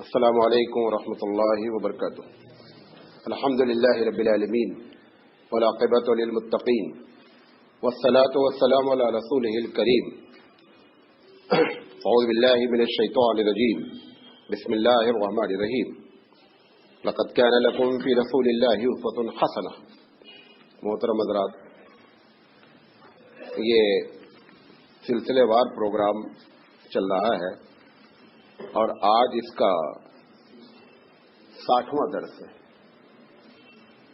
السلام علیکم ورحمۃ اللہ وبرکاتہ۔ الحمد للہ رب العالمین والعاقبۃ للمتقین والصلاۃ والسلام علی رسولہ الکریم۔ اعوذ باللہ من الشیطان الرجیم، بسم اللہ الرحمن الرحیم۔ لقد کان لکم فی رسول اللہ اسوۃ حسنہ۔ محترم حضرات، یہ سلسلے وار پروگرام چل رہا ہے اور آج اس کا 60واں درس ہے۔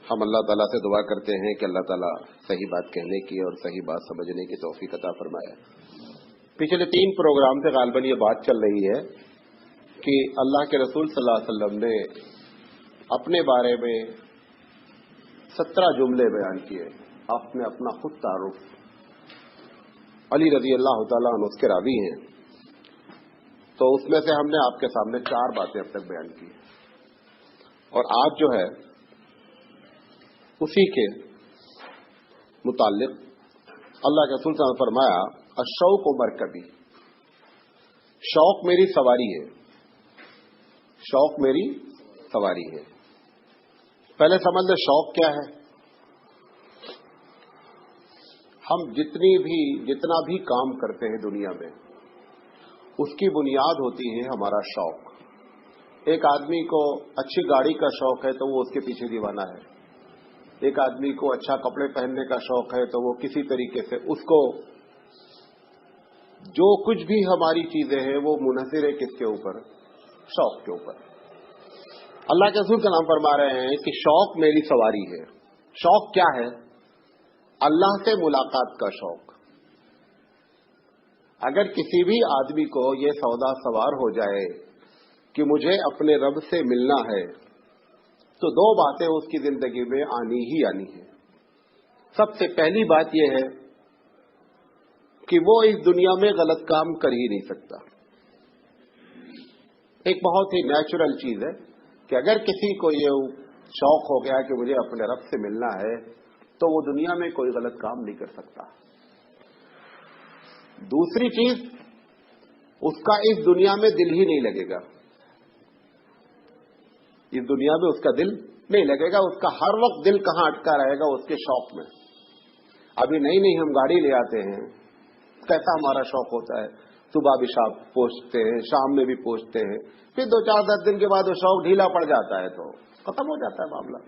ہم اللہ تعالیٰ سے دعا کرتے ہیں کہ اللہ تعالیٰ صحیح بات کہنے کی اور صحیح بات سمجھنے کی توفیق عطا فرمائے۔ پچھلے 3 پروگرام سے غالباً یہ بات چل رہی ہے کہ اللہ کے رسول صلی اللہ علیہ وسلم نے اپنے بارے میں 17 جملے بیان کیے۔ آپ نے اپنا خود تعارف، علی رضی اللہ تعالیٰ عنہ اس کے راوی ہیں، تو اس میں سے ہم نے آپ کے سامنے 4 باتیں اب تک بیان کی، اور آج جو ہے اسی کے متعلق اللہ کے رسول صلی اللہ علیہ وسلم نے فرمایا، الشوق مرکبی، شوق میری سواری ہے، شوق میری سواری ہے۔ پہلے سمجھ لیں شوق کیا ہے۔ ہم جتنا بھی کام کرتے ہیں دنیا میں، اس کی بنیاد ہوتی ہے ہمارا شوق۔ ایک آدمی کو اچھی گاڑی کا شوق ہے تو وہ اس کے پیچھے دیوانہ ہے۔ ایک آدمی کو اچھا کپڑے پہننے کا شوق ہے تو وہ کسی طریقے سے اس کو، جو کچھ بھی ہماری چیزیں ہیں وہ منحصر ہے کس کے اوپر؟ شوق کے اوپر۔ اللہ کے رسول کا نام فرما رہے ہیں کہ شوق میری سواری ہے۔ شوق کیا ہے؟ اللہ سے ملاقات کا شوق۔ اگر کسی بھی آدمی کو یہ سودا سوار ہو جائے کہ مجھے اپنے رب سے ملنا ہے، تو 2 باتیں اس کی زندگی میں آنی ہی آنی ہے۔ سب سے پہلی بات یہ ہے کہ وہ اس دنیا میں غلط کام کر ہی نہیں سکتا۔ ایک بہت ہی نیچرل چیز ہے کہ اگر کسی کو یہ شوق ہو گیا کہ مجھے اپنے رب سے ملنا ہے تو وہ دنیا میں کوئی غلط کام نہیں کر سکتا۔ دوسری چیز، اس کا اس دنیا میں دل ہی نہیں لگے گا۔ اس دنیا میں اس کا دل نہیں لگے گا، اس کا ہر وقت دل کہاں اٹکا رہے گا؟ اس کے شوق میں۔ ابھی نئی ہم گاڑی لے آتے ہیں، کیسا ہمارا شوق ہوتا ہے، صبح بھی پوچھتے ہیں، شام میں بھی پوچھتے ہیں، پھر 2-4-10 دن کے بعد وہ شوق ڈھیلا پڑ جاتا ہے تو ختم ہو جاتا ہے معاملہ۔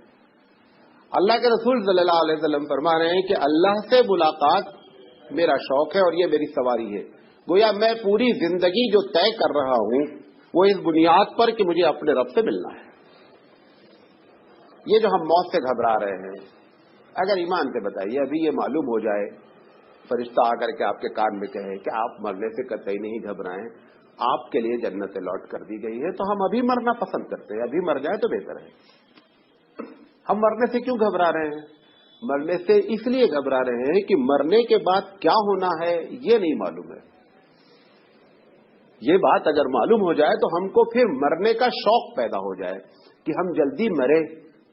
اللہ کے رسول صلی اللہ علیہ وسلم فرما رہے ہیں کہ اللہ سے ملاقات میرا شوق ہے اور یہ میری سواری ہے۔ گویا میں پوری زندگی جو طے کر رہا ہوں وہ اس بنیاد پر کہ مجھے اپنے رب سے ملنا ہے۔ یہ جو ہم موت سے گھبرا رہے ہیں، اگر ایمان سے بتائیے، ابھی یہ معلوم ہو جائے، فرشتہ آ کر کے آپ کے کان میں کہے کہ آپ مرنے سے قطعی نہیں گھبرائیں، آپ کے لیے جنت الاٹ کر دی گئی ہے، تو ہم ابھی مرنا پسند کرتے ہیں، ابھی مر جائے تو بہتر ہے۔ ہم مرنے سے کیوں گھبرا رہے ہیں؟ مرنے سے اس لیے گھبرا رہے ہیں کہ مرنے کے بعد کیا ہونا ہے یہ نہیں معلوم ہے۔ یہ بات اگر معلوم ہو جائے تو ہم کو پھر مرنے کا شوق پیدا ہو جائے کہ ہم جلدی مرے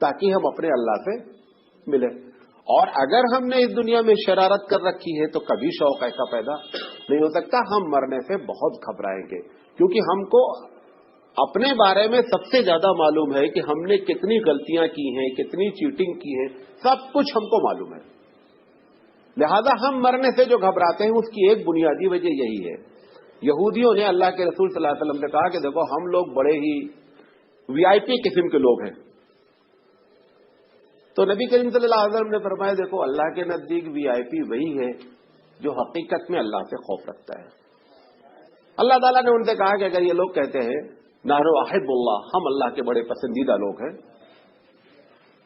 تاکہ ہم اپنے اللہ سے ملیں۔ اور اگر ہم نے اس دنیا میں شرارت کر رکھی ہے تو کبھی شوق ایسا پیدا نہیں ہو سکتا۔ ہم مرنے سے بہت گھبرائیں گے کیونکہ ہم کو اپنے بارے میں سب سے زیادہ معلوم ہے کہ ہم نے کتنی غلطیاں کی ہیں، کتنی چیٹنگ کی ہے، سب کچھ ہم کو معلوم ہے۔ لہذا ہم مرنے سے جو گھبراتے ہیں اس کی ایک بنیادی وجہ یہی ہے۔ یہودیوں نے اللہ کے رسول صلی اللہ علیہ وسلم نے کہا کہ دیکھو ہم لوگ بڑے ہی وی آئی پی قسم کے لوگ ہیں، تو نبی کریم صلی اللہ علیہ وسلم نے فرمایا دیکھو اللہ کے نزدیک وی آئی پی وہی ہے جو حقیقت میں اللہ سے خوف رکھتا ہے۔ اللہ تعالیٰ نے ان سے کہا کہ اگر یہ لوگ کہتے ہیں نحن احب اللہ، ہم اللہ کے بڑے پسندیدہ لوگ ہیں،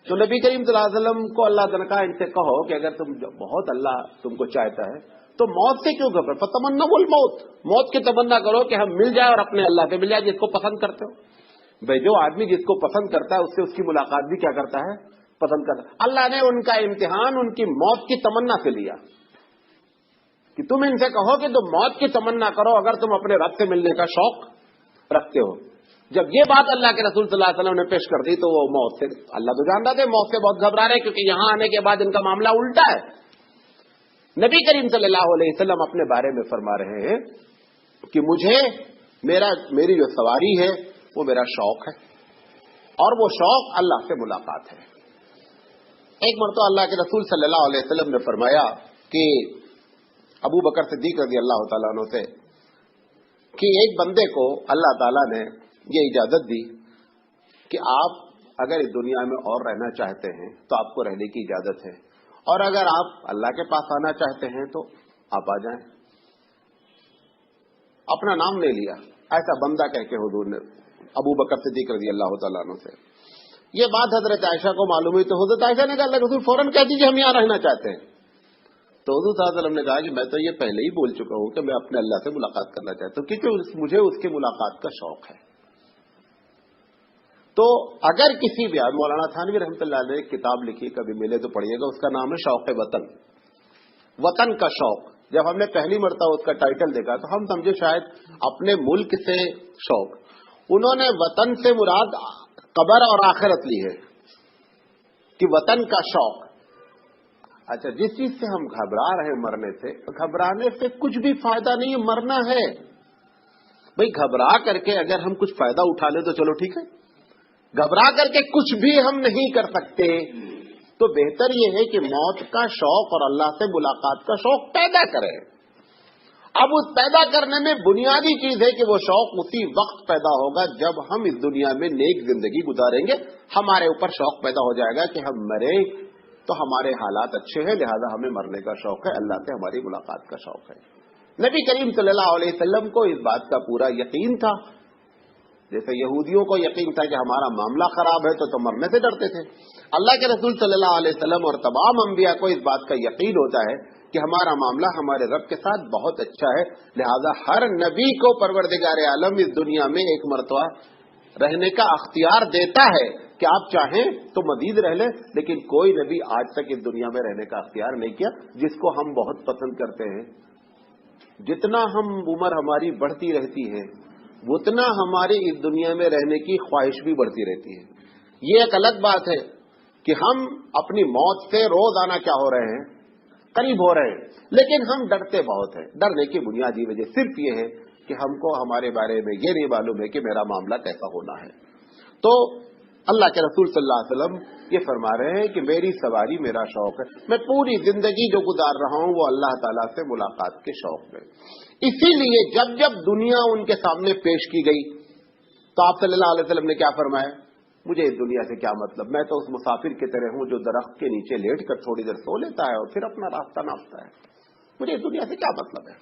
تو نبی کریم صلی اللہ علیہ وسلم کو اللہ تعالیٰ نے کہا ان سے کہو کہ اگر تم بہت اللہ تم کو چاہتا ہے تو موت سے کیوں گھبرو؟ فتمنوا الموت، موت کی تمنا کرو کہ ہم مل جائے اور اپنے اللہ سے مل جائے جس کو پسند کرتے ہو۔ بھائی جو آدمی جس کو پسند کرتا ہے اس سے اس کی ملاقات بھی کیا کرتا ہے؟ پسند کرتا ہے۔ اللہ نے ان کا امتحان ان کی موت کی تمنا سے لیا کہ تم ان سے کہو کہ تم موت کی تمنا کرو اگر تم اپنے رب سے ملنے کا شوق رکھتے ہو۔ جب یہ بات اللہ کے رسول صلی اللہ علیہ وسلم نے پیش کر دی تو وہ موت سے، اللہ تو جانتا تھے موت سے بہت گھبرا رہے کیونکہ یہاں آنے کے بعد ان کا معاملہ الٹا ہے۔ نبی کریم صلی اللہ علیہ وسلم اپنے بارے میں فرما رہے ہیں کہ مجھے میری جو سواری ہے وہ میرا شوق ہے، اور وہ شوق اللہ سے ملاقات ہے۔ ایک مرتبہ اللہ کے رسول صلی اللہ علیہ وسلم نے فرمایا کہ ابو بکر صدیق رضی اللہ تعالیٰ عنہ سے کہ ایک بندے کو اللہ تعالیٰ نے یہ اجازت دی کہ آپ اگر اس دنیا میں اور رہنا چاہتے ہیں تو آپ کو رہنے کی اجازت ہے، اور اگر آپ اللہ کے پاس آنا چاہتے ہیں تو آپ آ جائیں۔ اپنا نام لے لیا، ایسا بندہ کہہ کے حضور نے ابو بکر صدیق رضی اللہ تعالیٰ عنہ سے یہ بات حضرت عائشہ کو معلوم ہوئی تو حضرت عائشہ نے کہا اللہ رسول فوراً کہہ دیجیے ہم یہاں رہنا چاہتے ہیں۔ تو حضور صلی اللہ علیہ وسلم نے کہا کہ میں تو یہ پہلے ہی بول چکا ہوں کہ میں اپنے اللہ سے ملاقات کرنا چاہتا ہوں، کیونکہ مجھے اس کی ملاقات کا شوق ہے۔ تو اگر کسی بھی مولانا تھانوی رحمۃ اللہ علیہ نے ایک کتاب لکھی، کبھی ملے تو پڑھیے گا، اس کا نام ہے شوق وطن، وطن کا شوق۔ جب ہم نے پہلی مرتبہ اس کا ٹائٹل دیکھا تو ہم سمجھے شاید اپنے ملک سے شوق، انہوں نے وطن سے مراد قبر اور آخرت لی ہے کہ وطن کا شوق۔ اچھا، جس چیز سے ہم گھبرا رہے ہیں مرنے سے، گھبرانے سے کچھ بھی فائدہ نہیں، مرنا ہے بھئی۔ گھبرا کر کے اگر ہم کچھ فائدہ اٹھا لیں تو چلو ٹھیک ہے، گھبرا کر کے کچھ بھی ہم نہیں کر سکتے، تو بہتر یہ ہے کہ موت کا شوق اور اللہ سے ملاقات کا شوق پیدا کریں۔ اب اس پیدا کرنے میں بنیادی چیز ہے کہ وہ شوق اسی وقت پیدا ہوگا جب ہم اس دنیا میں نیک زندگی گزاریں گے، ہمارے اوپر شوق پیدا ہو جائے گا کہ ہم مریں تو ہمارے حالات اچھے ہیں، لہذا ہمیں مرنے کا شوق ہے، اللہ سے ہماری ملاقات کا شوق ہے۔ نبی کریم صلی اللہ علیہ وسلم کو اس بات کا پورا یقین تھا، جیسے یہودیوں کو یقین تھا کہ ہمارا معاملہ خراب ہے تو مرنے سے ڈرتے تھے۔ اللہ کے رسول صلی اللہ علیہ وسلم اور تمام انبیاء کو اس بات کا یقین ہوتا ہے کہ ہمارا معاملہ ہمارے رب کے ساتھ بہت اچھا ہے، لہذا ہر نبی کو پروردگار عالم اس دنیا میں ایک مرتبہ رہنے کا اختیار دیتا ہے کہ آپ چاہیں تو مزید رہ لیں، لیکن کوئی نبی آج تک اس دنیا میں رہنے کا اختیار نہیں کیا، جس کو ہم بہت پسند کرتے ہیں۔ جتنا ہم عمر ہماری بڑھتی رہتی ہے اتنا ہماری اس دنیا میں رہنے کی خواہش بھی بڑھتی رہتی ہے۔ یہ ایک الگ بات ہے کہ ہم اپنی موت سے روزانہ کیا ہو رہے ہیں، قریب ہو رہے ہیں، لیکن ہم ڈرتے بہت ہیں۔ ڈرنے کی بنیادی وجہ صرف یہ ہے کہ ہم کو ہمارے بارے میں یہ نہیں معلوم ہے کہ میرا معاملہ کیسا ہونا ہے۔ تو اللہ کے رسول صلی اللہ علیہ وسلم یہ فرما رہے ہیں کہ میری سواری میرا شوق ہے، میں پوری زندگی جو گزار رہا ہوں وہ اللہ تعالیٰ سے ملاقات کے شوق میں۔ اسی لیے جب جب دنیا ان کے سامنے پیش کی گئی تو آپ صلی اللہ علیہ وسلم نے کیا فرمایا، مجھے اس دنیا سے کیا مطلب، میں تو اس مسافر کی طرح ہوں جو درخت کے نیچے لیٹ کر تھوڑی دیر سو لیتا ہے اور پھر اپنا راستہ ناپتا ہے، مجھے اس دنیا سے کیا مطلب ہے۔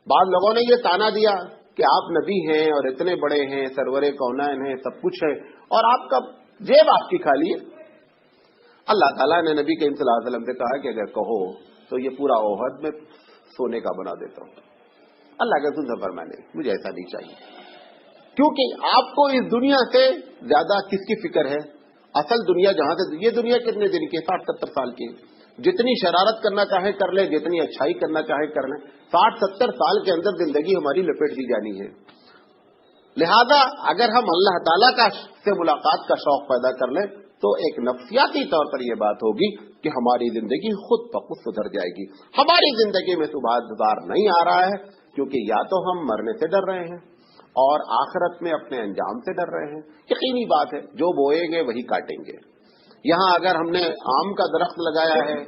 بعض لوگوں نے یہ تانا دیا کہ آپ نبی ہیں اور اتنے بڑے ہیں، سرور کونین ہیں، سب کچھ ہے، اور آپ کا جیب آپ کی خالی ہے۔ اللہ تعالیٰ نے نبی کریم صلی اللہ علیہ وسلم سے کہا کہ اگر کہو تو یہ پورا احد میں سونے کا بنا دیتا ہوں۔ اللہ کے رسول سے فرمایا مجھے ایسا نہیں چاہیے، کیونکہ آپ کو اس دنیا سے زیادہ کس کی فکر ہے؟ اصل دنیا جہاں سے، یہ دنیا کتنے دن کی، 60-70 سال کی، جتنی شرارت کرنا چاہے کر لیں، جتنی اچھائی کرنا چاہے کر لیں، 60-70 سال کے اندر زندگی ہماری لپیٹ دی جانی ہے۔ لہذا اگر ہم اللہ تعالیٰ کا سے ملاقات کا شوق پیدا کر لیں تو ایک نفسیاتی طور پر یہ بات ہوگی کہ ہماری زندگی خود بخود سدھر جائے گی۔ ہماری زندگی میں سدھار نہیں آ رہا ہے کیونکہ یا تو ہم مرنے سے ڈر رہے ہیں اور آخرت میں اپنے انجام سے ڈر رہے ہیں۔ یقینی بات ہے جو بوئیں گے وہی کاٹیں گے۔ یہاں اگر ہم نے آم کا درخت لگایا ہے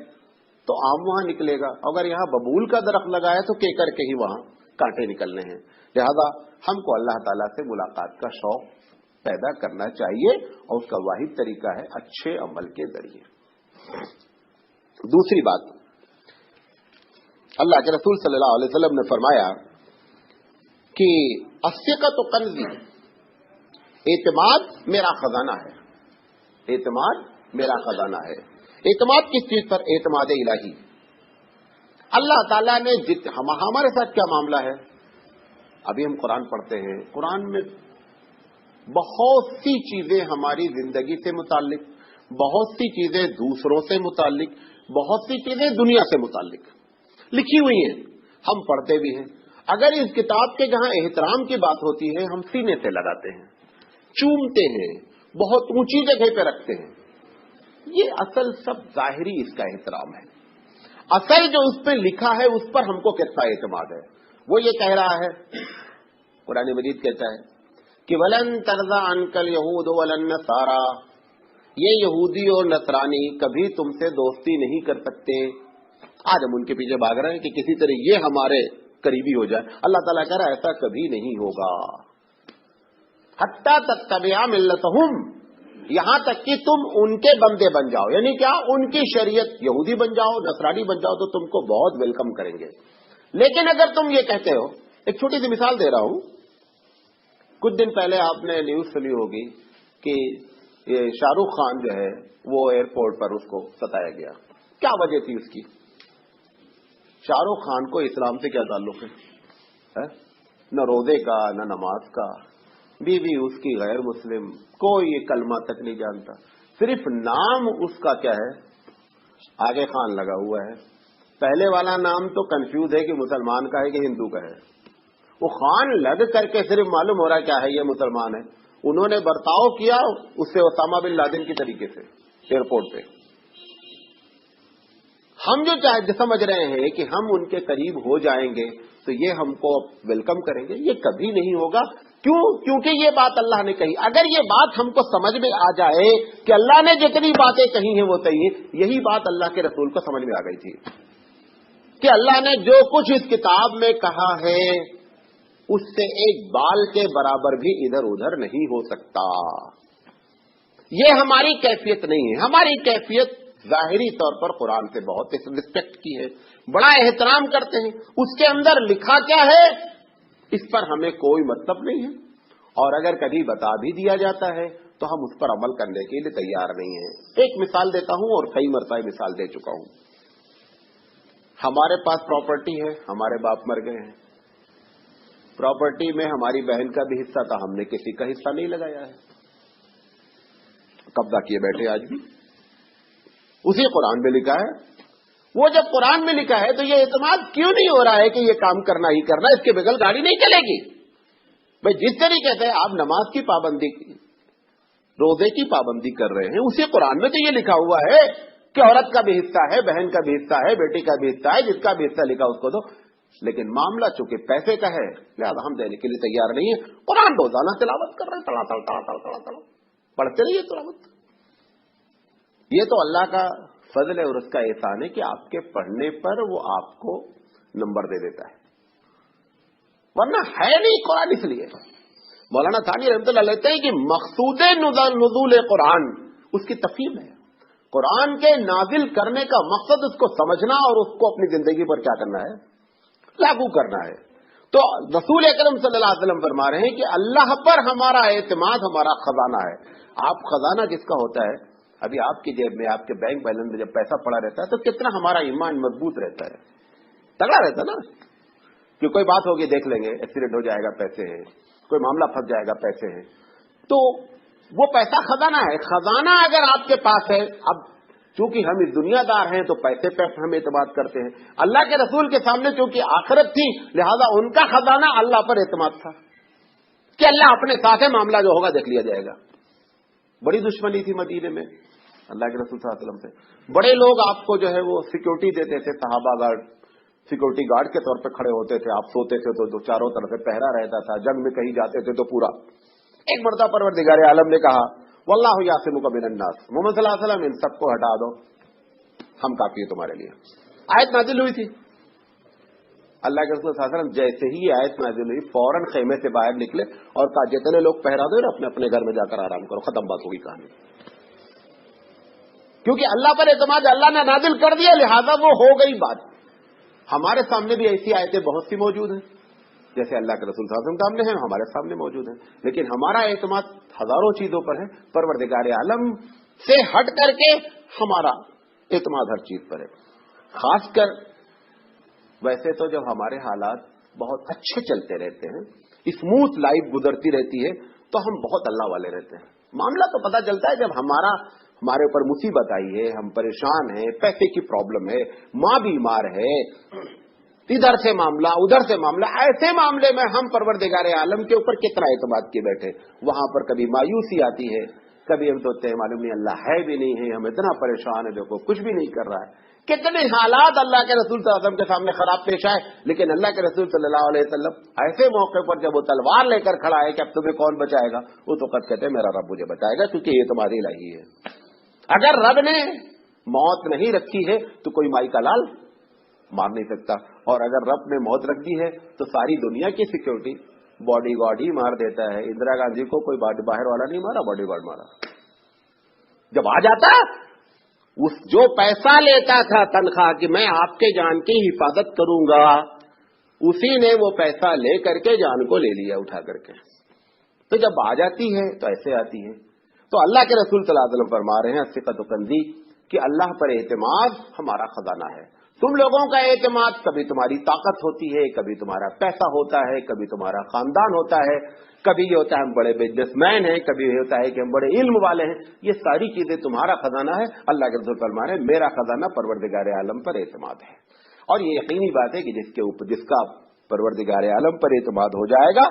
تو آم وہاں نکلے گا، اگر یہاں ببول کا درخت لگایا تو کیکر کے ہی وہاں کانٹے نکلنے ہیں۔ لہذا ہم کو اللہ تعالیٰ سے ملاقات کا شوق پیدا کرنا چاہیے اور اس کا واحد طریقہ ہے اچھے عمل کے ذریعے۔ دوسری بات، اللہ کے رسول صلی اللہ علیہ وسلم نے فرمایا کہ الثقۃ کنزی، اعتماد میرا خزانہ ہے، اعتماد میرا خزانہ ہے۔ اعتماد کس چیز پر؟ اعتماد الہی۔ اللہ تعالیٰ نے ہمارے ساتھ کیا معاملہ ہے؟ ابھی ہم قرآن پڑھتے ہیں، قرآن میں بہت سی چیزیں ہماری زندگی سے متعلق، بہت سی چیزیں دوسروں سے متعلق، بہت سی چیزیں دنیا سے متعلق لکھی ہوئی ہیں، ہم پڑھتے بھی ہیں۔ اگر اس کتاب کے جہاں احترام کی بات ہوتی ہے ہم سینے سے لگاتے ہیں، چومتے ہیں، بہت اونچی جگہ پہ رکھتے ہیں۔ یہ اصل سب ظاہری اس کا احترام ہے، اصل جو اس پہ لکھا ہے اس پر ہم کو کتنا اعتماد ہے۔ وہ یہ کہہ رہا ہے، قرآن مجید کہتا ہے کہ ولن ترضى عنك اليهود ولا النصارى، یہ یہودی اور نصرانی کبھی تم سے دوستی نہیں کر سکتے. آج ہم ان کے پیچھے بھاگ رہے ہیں کہ کسی طرح یہ ہمارے قریبی ہو جائے. اللہ تعالیٰ کہہ رہا ہے ایسا کبھی نہیں ہوگا. حتی تتبع ملتہم، یہاں تک کہ تم ان کے بندے بن جاؤ. یعنی کیا؟ ان کی شریعت، یہودی بن جاؤ، نصرانی بن جاؤ تو تم کو بہت ویلکم کریں گے. لیکن اگر تم یہ کہتے ہو، ایک چھوٹی سی مثال دے رہا ہوں. کچھ دن پہلے آپ نے نیوز سنی ہوگی کہ یہ شاہ رخ خان جو ہے وہ ایئرپورٹ پر اس کو ستایا گیا. کیا وجہ تھی اس کی؟ شاہ رخ خان کو اسلام سے کیا تعلق ہے؟ نہ روزے کا، نہ نماز کا. بیوی اس کی غیر مسلم، کوئی یہ کلمہ تک نہیں جانتا. صرف نام اس کا کیا ہے؟ آگے خان لگا ہوا ہے. پہلے والا نام تو کنفیوز ہے کہ مسلمان کا ہے کہ ہندو کا ہے. وہ خان لگ کر کے صرف معلوم ہو رہا کیا ہے یہ مسلمان ہے. انہوں نے برتاؤ کیا اس سے اسامہ بن لادن کی طریقے سے ایئرپورٹ پہ. ہم جو سمجھ رہے ہیں کہ ہم ان کے قریب ہو جائیں گے تو یہ ہم کو ویلکم کریں گے، یہ کبھی نہیں ہوگا. کیوں؟ کیونکہ یہ بات اللہ نے کہی. اگر یہ بات ہم کو سمجھ میں آ جائے کہ اللہ نے جتنی باتیں کہی ہیں وہ صحیح ہیں، یہی بات اللہ کے رسول کو سمجھ میں آ گئی تھی کہ اللہ نے جو کچھ اس کتاب میں کہا ہے اس سے ایک بال کے برابر بھی ادھر ادھر نہیں ہو سکتا. یہ ہماری کیفیت نہیں ہے. ہماری کیفیت ظاہری طور پر قرآن سے بہت رسپیکٹ کی ہے، بڑا احترام کرتے ہیں. اس کے اندر لکھا کیا ہے اس پر ہمیں کوئی مطلب نہیں ہے، اور اگر کبھی بتا بھی دیا جاتا ہے تو ہم اس پر عمل کرنے کے لیے تیار نہیں ہیں. ایک مثال دیتا ہوں اور کئی مرتبہ مثال دے چکا ہوں. ہمارے پاس پراپرٹی ہے، ہمارے باپ مر گئے ہیں. پراپرٹی میں ہماری بہن کا بھی حصہ تھا، ہم نے کسی کا حصہ نہیں لگایا ہے، قبضہ کیے بیٹھے. آج بھی اسی قرآن میں لکھا ہے. وہ جب قرآن میں لکھا ہے تو یہ اعتماد کیوں نہیں ہو رہا ہے کہ یہ کام کرنا ہی کرنا، اس کے بغیر گاڑی نہیں چلے گی. بھائی جس طریقے سے آپ نماز کی پابندی، روزے کی پابندی کر رہے ہیں، اسی قرآن میں تو یہ لکھا ہوا ہے کہ عورت کا بھی حصہ ہے، بہن کا بھی حصہ ہے، بیٹی کا بھی حصہ ہے، جس کا بھی حصہ لکھا اس کو دو. لیکن معاملہ چونکہ پیسے کا ہے لہٰذا ہم دینے کے لیے تیار نہیں ہیں. قرآن روزانہ تلاوت کر رہے ہیں، تڑا پڑھتے رہیے تلاوت. یہ تو اللہ کا فضل ہے اور اس کا احسان ہے کہ آپ کے پڑھنے پر وہ آپ کو نمبر دے دیتا ہے، ورنہ ہے نہیں قرآن. اس لیے مولانا ثانی رحمۃ اللہ لیتے ہیں کہ مقصود نزول قرآن اس کی تفہیم ہے. قرآن کے نازل کرنے کا مقصد اس کو سمجھنا اور اس کو اپنی زندگی پر کیا کرنا ہے؟ لاگو کرنا ہے. تو رسول اکرم صلی اللہ علیہ وسلم فرما رہے ہیں کہ اللہ پر ہمارا اعتماد ہمارا خزانہ ہے. آپ خزانہ جس کا ہوتا ہے، ابھی آپ کی جیب میں، آپ کے بینک بیلنس میں جب پیسہ پڑا رہتا ہے تو کتنا ہمارا ایمان مضبوط رہتا ہے، تگڑا رہتا ہے نا. کہ کوئی بات ہوگی دیکھ لیں گے، ایکسیڈنٹ ہو جائے گا پیسے ہیں، کوئی معاملہ پھنس جائے گا پیسے ہیں. تو وہ پیسہ خزانہ ہے. خزانہ اگر آپ کے پاس ہے، اب چونکہ ہم اس دنیا دار ہیں تو پیسے پہ ہم اعتماد کرتے ہیں. اللہ کے رسول کے سامنے چونکہ آخرت تھی لہذا ان کا خزانہ اللہ پر اعتماد تھا کہ اللہ اپنے ساتھ ہے، معاملہ جو ہوگا دیکھ لیا جائے گا. بڑی دشمنی تھی مدینے میں اللہ کے رسول صلی اللہ علیہ وسلم سے. بڑے لوگ آپ کو جو ہے وہ سیکورٹی دیتے تھے، صحابہ گارڈ سیکورٹی گارڈ کے طور پہ کھڑے ہوتے تھے. آپ سوتے تھے تو چاروں طرف سے پہرا رہتا تھا، جنگ میں کہیں جاتے تھے تو پورا. ایک مرتبہ پروردگار عالم نے کہا واللہ یعصمک من الناس، محمد صلی اللہ علیہ وسلم ان سب کو ہٹا دو، ہم کافی ہے تمہارے لیے. آیت نازل ہوئی تھی. اللہ کے رسول صلی اللہ علیہ وسلم جیسے ہی یہ آیت نازل ہوئی فوراً خیمے سے باہر نکلے اور کہا جتنے لوگ پہرا دو اپنے اپنے گھر میں جا کر آرام کرو، ختم بات ہوگی کہانی. کیونکہ اللہ پر اعتماد اللہ نے نازل کر دیا لہذا وہ ہو گئی بات. ہمارے سامنے بھی ایسی آیتیں بہت سی موجود ہیں جیسے اللہ کے رسول صلی اللہ علیہ وسلم سامنے ہیں، ہمارے سامنے موجود ہیں، لیکن ہمارا اعتماد ہزاروں چیزوں پر ہے. پروردگار عالم سے ہٹ کر کے ہمارا اعتماد ہر چیز پر ہے. خاص کر ویسے تو جب ہمارے حالات بہت اچھے چلتے رہتے ہیں، اسموتھ لائف گزرتی رہتی ہے تو ہم بہت اللہ والے رہتے ہیں. معاملہ تو پتہ چلتا ہے جب ہمارے اوپر مصیبت آئی ہے، ہم پریشان ہیں، پیسے کی پرابلم ہے، ماں بیمار ہے، ادھر سے معاملہ ادھر سے معاملہ، ایسے معاملے میں ہم پروردگار عالم کے اوپر کتنا اعتماد کیے بیٹھے. وہاں پر کبھی مایوسی آتی ہے، کبھی ہم سوچتے ہیں معلوم نہیں اللہ ہے بھی نہیں ہے, ہم اتنا پریشان ہے, دیکھو کچھ بھی نہیں کر رہا ہے. کتنے حالات اللہ کے رسول صلی اللہ علیہ وسلم کے سامنے خراب پیش آئے, لیکن اللہ کے رسول صلی اللہ علیہ وسلم ایسے موقع پر جب وہ تلوار لے کر کھڑا ہے کہ اب تمہیں کون بچائے گا, وہ تو قد کہتے ہیں میرا رب مجھے بچائے گا کیونکہ یہ تمہاری الہی ہے. اگر رب نے موت نہیں رکھی ہے تو کوئی مائی کا لال مار نہیں سکتا, اور اگر رب نے موت رکھ دی ہے تو ساری دنیا کی سیکورٹی باڈی گارڈ ہی مار دیتا ہے. اندرا گاندھی کو کوئی باہر والا نہیں مارا, باڈی گارڈ مارا. جب آ جاتا اس جو پیسہ لیتا تھا تنخواہ کہ میں آپ کے جان کی حفاظت کروں گا, اسی نے وہ پیسہ لے کر کے جان کو لے لیا اٹھا کر کے. تو جب آ جاتی ہے تو ایسے آتی ہے. تو اللہ کے رسول صلی اللہ علیہ وسلم فرما رہے ہیں ثقت و کنزی کہ اللہ پر اعتماد ہمارا خزانہ ہے. تم لوگوں کا اعتماد کبھی تمہاری طاقت ہوتی ہے, کبھی تمہارا پیسہ ہوتا ہے, کبھی تمہارا خاندان ہوتا ہے, کبھی یہ ہوتا ہے ہم بڑے بزنس مین ہیں, کبھی یہ ہوتا ہے کہ ہم بڑے علم والے ہیں. یہ ساری چیزیں تمہارا خزانہ ہے. اللہ کے رسول فرما رہے ہیں میرا خزانہ پروردگار عالم پر اعتماد ہے. اور یہ یقینی بات ہے کہ جس کا پروردگار عالم پر اعتماد ہو جائے گا